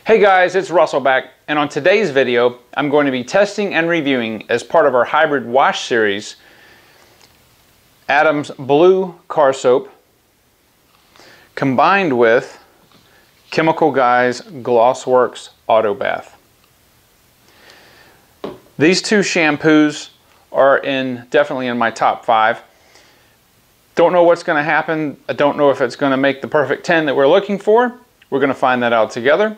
Hey guys, it's Russell back, and on today's video I'm going to be testing and reviewing, as part of our hybrid wash series, Adam's Blue car soap combined with Chemical Guy's Glossworkz Auto Bath. These two shampoos are definitely in my top 5. Don't know what's going to happen. I don't know if it's going to make the perfect 10 that we're looking for. We're going to find that out together.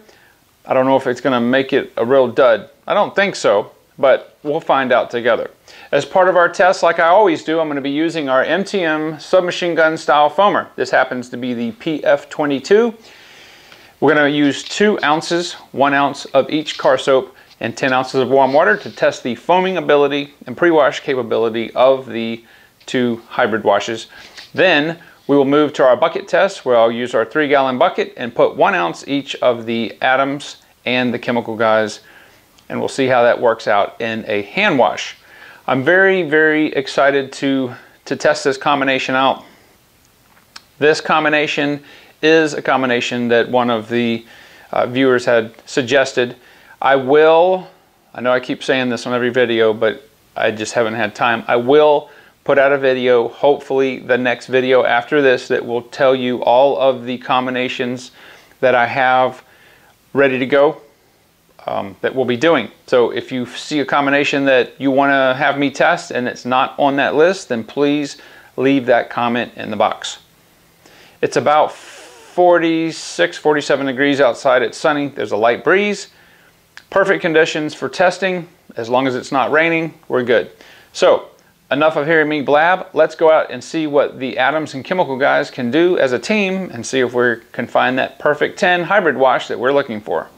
I don't know if it's going to make it a real dud. I don't think so, but we'll find out together. As part of our test, like I always do, I'm going to be using our MTM submachine gun style foamer. This happens to be the PF22. We're going to use 2 ounces, 1 ounce of each car soap, and 10 ounces of warm water to test the foaming ability and pre-wash capability of the 2 hybrid washes. Then we will move to our bucket test, where I'll use our 3-gallon bucket and put 1 ounce each of the Adams and the Chemical Guys, and we'll see how that works out in a hand wash. I'm very, very excited to test this combination out. This combination is a combination that one of the viewers had suggested. I know I keep saying this on every video, but I just haven't had time. I will put out a video, hopefully the next video after this, that will tell you all of the combinations that I have ready to go that we'll be doing. So if you see a combination that you want to have me test and it's not on that list, then please leave that comment in the box. It's about 46, 47 degrees outside. It's sunny. There's a light breeze. Perfect conditions for testing. As long as it's not raining, we're good. So enough of hearing me blab. Let's go out and see what the Adams and Chemical Guys can do as a team and see if we can find that perfect 10 hybrid wash that we're looking for.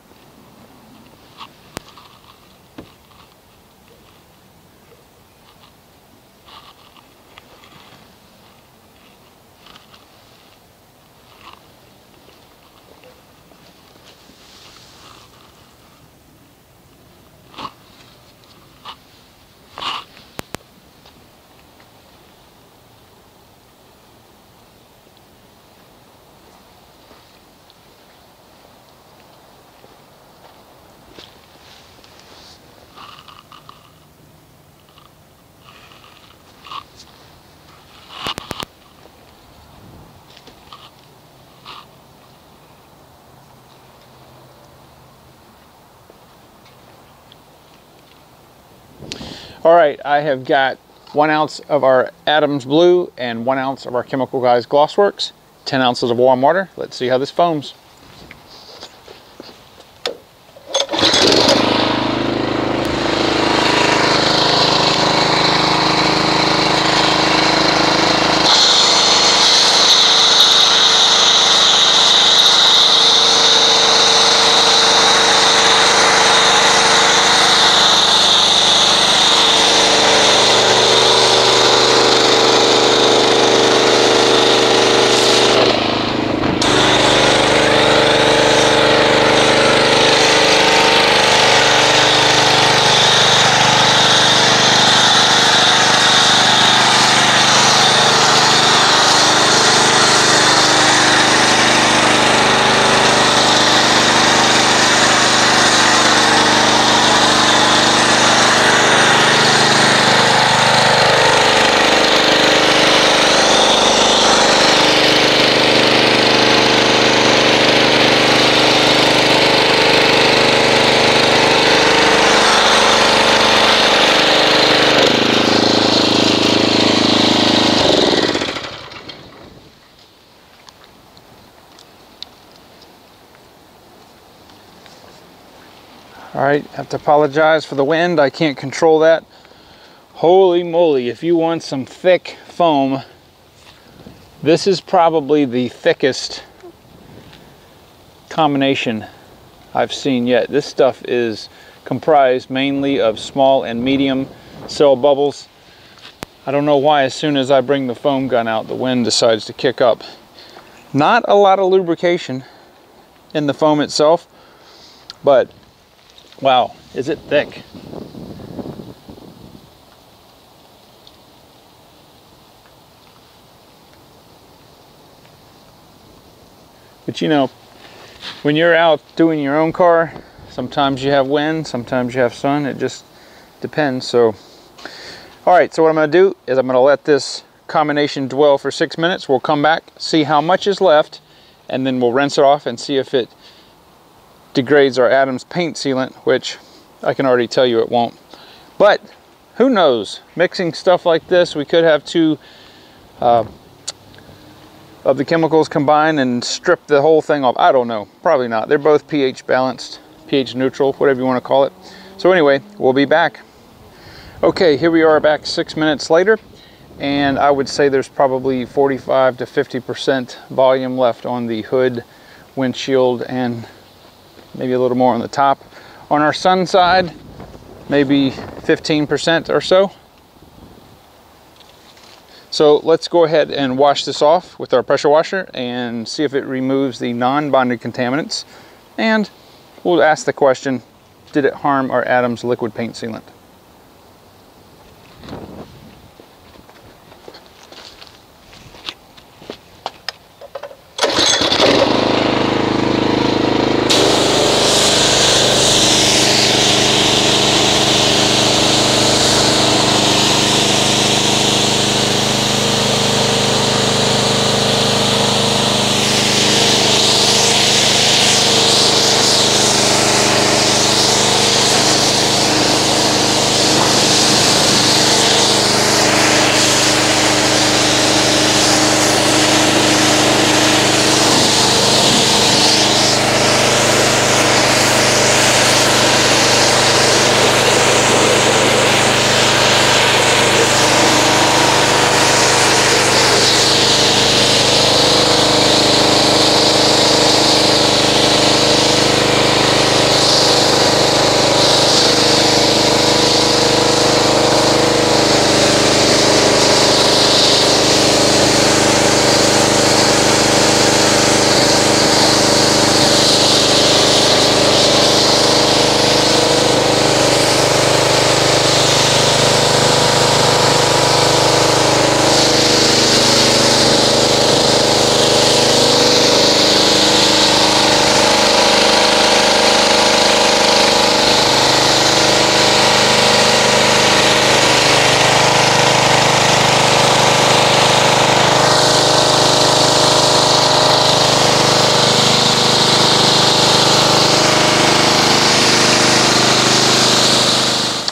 All right, I have got 1 ounce of our Adams Blue and 1 ounce of our Chemical Guys Glossworkz, 10 ounces of warm water. Let's see how this foams. All right, have to apologize for the wind. I can't control that. Holy moly, if you want some thick foam, this is probably the thickest combination I've seen yet. This stuff is comprised mainly of small and medium cell bubbles. I don't know why as soon as I bring the foam gun out, the wind decides to kick up. Not a lot of lubrication in the foam itself, but wow, is it thick. But you know, When you're out doing your own car, sometimes you have wind, sometimes you have sun. It just depends. So, all right, so what I'm going to do is I'm going to let this combination dwell for 6 minutes. We'll come back, see how much is left, and then we'll rinse it off and see if it degrades our Adams paint sealant, which I can already tell you it won't. But who knows? Mixing stuff like this, we could have two of the chemicals combine and strip the whole thing off. I don't know, probably not. They're both pH balanced, pH neutral, whatever you want to call it. So anyway, we'll be back. Okay, here we are back 6 minutes later, and I would say there's probably 45 to 50% volume left on the hood, windshield, and maybe a little more on the top. On our sun side, maybe 15% or so. So let's go ahead and wash this off with our pressure washer and see if it removes the non-bonded contaminants. And we'll ask the question, did it harm our Adams liquid paint sealant?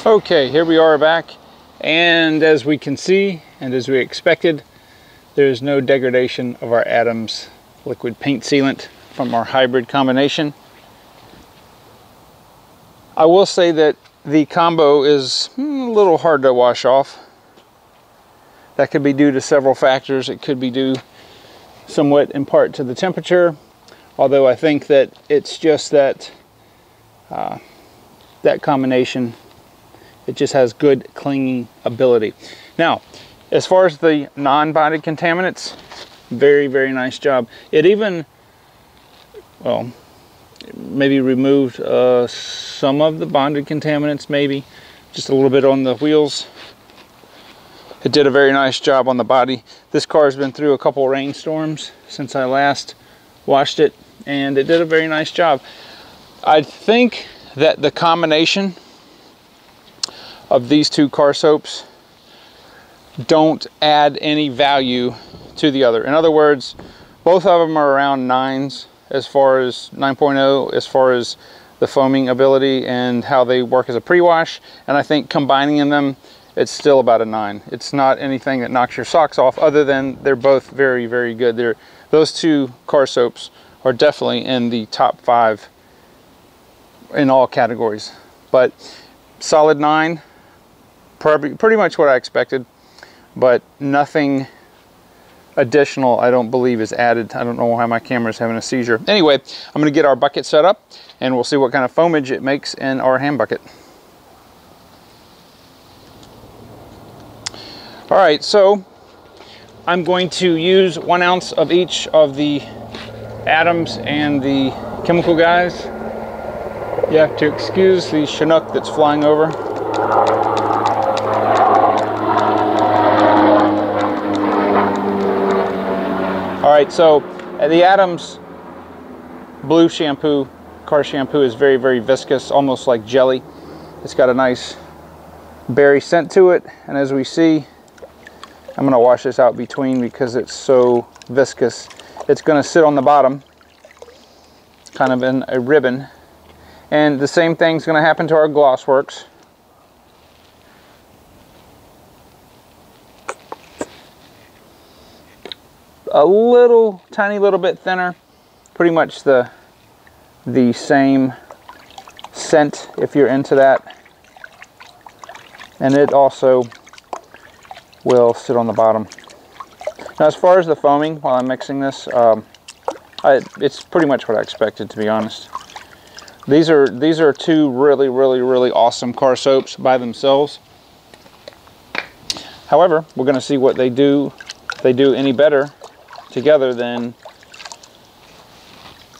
Okay, here we are back, and as we can see, and as we expected, there's no degradation of our Adams liquid paint sealant from our hybrid combination. I will say that the combo is a little hard to wash off. That could be due to several factors. It could be due somewhat in part to the temperature, although I think that it's just that that combination, it just has good clinging ability. Now, as far as the non-bonded contaminants, very, very nice job. It even, well, maybe removed some of the bonded contaminants, maybe just a little bit on the wheels. It did a very nice job on the body. This car's been through a couple rainstorms since I last washed it, and it did a very nice job. I think that the combination of these two car soaps don't add any value to the other. In other words, both of them are around 9s as far as 9.0 as far as the foaming ability and how they work as a pre-wash, and I think combining them, it's still about a 9. It's not anything that knocks your socks off, other than they're both very, very good. Those two car soaps are definitely in the top 5 in all categories. But solid 9, pretty much what I expected, but nothing additional I don't believe is added. I don't know why my camera's having a seizure. Anyway, I'm going to get our bucket set up and we'll see what kind of foamage it makes in our hand bucket. All right, so I'm going to use 1 ounce of each of the Adams and the chemical guys. You have to excuse the Chinook that's flying over. All right, so the Adams blue shampoo, car shampoo, is very, very viscous, almost like jelly. It's got a nice berry scent to it, and as we see, I'm going to wash this out between because it's so viscous. It's going to sit on the bottom, kind of in a ribbon, and the same thing's going to happen to our Glossworkz. A little, tiny little bit thinner, pretty much the same scent if you're into that, and it also will sit on the bottom. Now, as far as the foaming while I'm mixing this, it's pretty much what I expected, to be honest. These are two really, really, really awesome car soaps by themselves. However, we're going to see what they do, if they do any better together than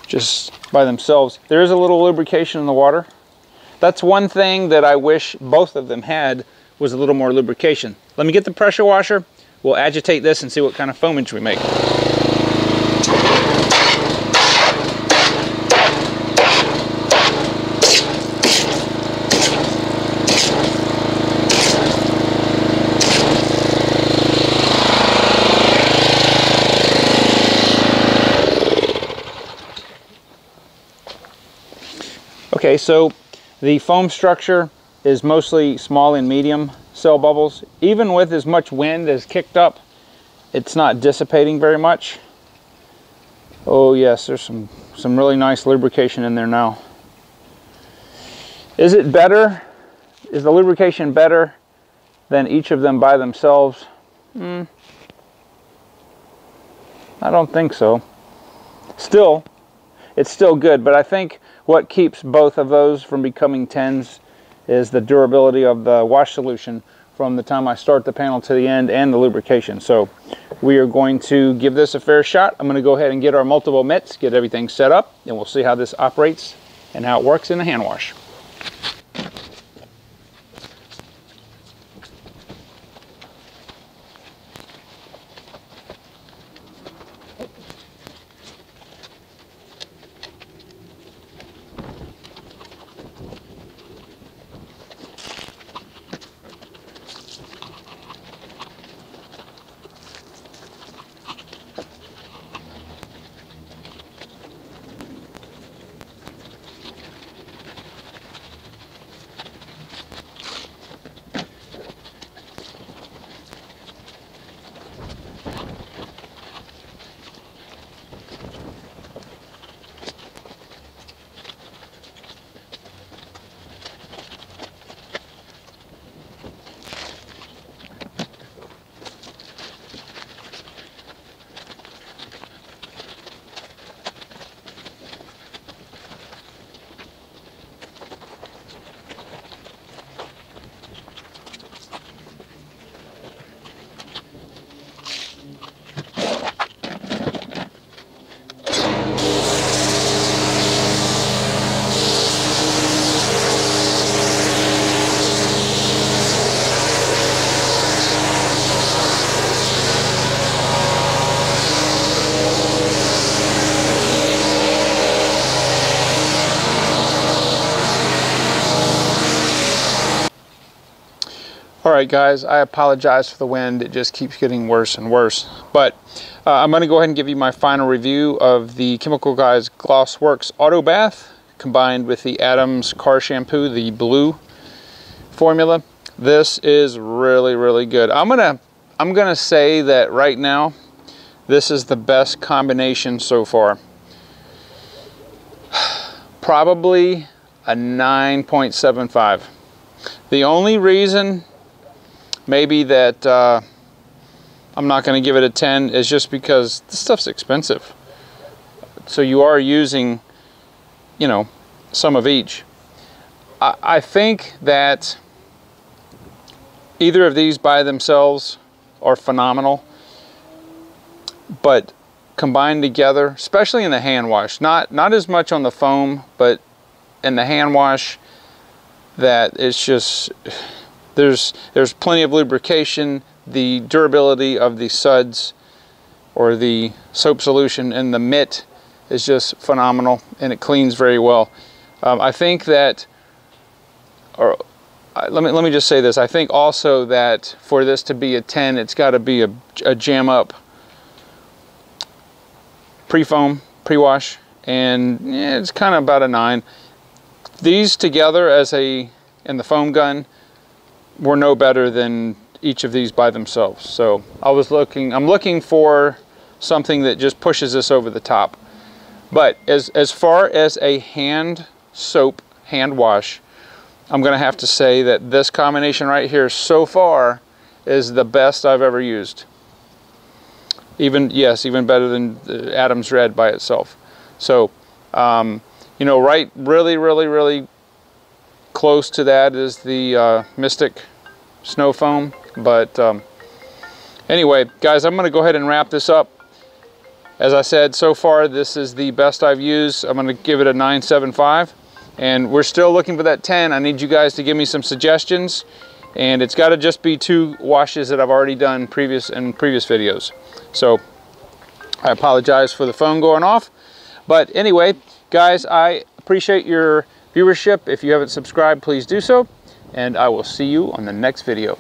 just by themselves. There is a little lubrication in the water. That's one thing that I wish both of them had, was a little more lubrication. Let me get the pressure washer. We'll agitate this and see what kind of foamage we make. Okay, so the foam structure is mostly small and medium cell bubbles. Even with as much wind as kicked up, it's not dissipating very much. Oh yes, there's some really nice lubrication in there now. Is it better? Is the lubrication better than each of them by themselves? I don't think so. Still, it's still good, but I think what keeps both of those from becoming 10s is the durability of the wash solution from the time I start the panel to the end, and the lubrication. So we are going to give this a fair shot. I'm going to go ahead and get our multiple mitts, get everything set up, and we'll see how this operates and how it works in the hand wash. Alright guys, I apologize for the wind. It just keeps getting worse and worse. But I'm going to go ahead and give you my final review of the Chemical Guys Glossworkz Auto Bath combined with the Adams Car Shampoo, the blue formula. This is really, really good. I'm gonna say that right now, this is the best combination so far. Probably a 9.75. The only reason maybe that I'm not going to give it a 10 is just because this stuff's expensive. So you are using, you know, some of each. I think that either of these by themselves are phenomenal, but combined together, especially in the hand wash, not as much on the foam, but in the hand wash, that it's just, there's plenty of lubrication. The durability of the suds or the soap solution in the mitt is just phenomenal, and it cleans very well. I think that, or let me just say this, I think also that for this to be a 10, it's got to be a jam up pre-foam, pre-wash, and yeah, it's kind of about a 9. These together in the foam gun were no better than each of these by themselves. So I'm looking for something that just pushes this over the top. But as far as a hand soap, hand wash, I'm gonna have to say that this combination right here so far is the best I've ever used. Even better than Adam's Red by itself. So, you know, really close to that is the Mystic Snow Foam. But anyway, guys, I'm gonna go ahead and wrap this up. As I said, so far this is the best I've used. I'm gonna give it a 9.75, and we're still looking for that 10. I need you guys to give me some suggestions, and it's got to just be 2 washes that I've already done in previous videos. So I apologize for the phone going off, but anyway, guys, I appreciate your viewership. If you haven't subscribed, please do so, and I will see you on the next video.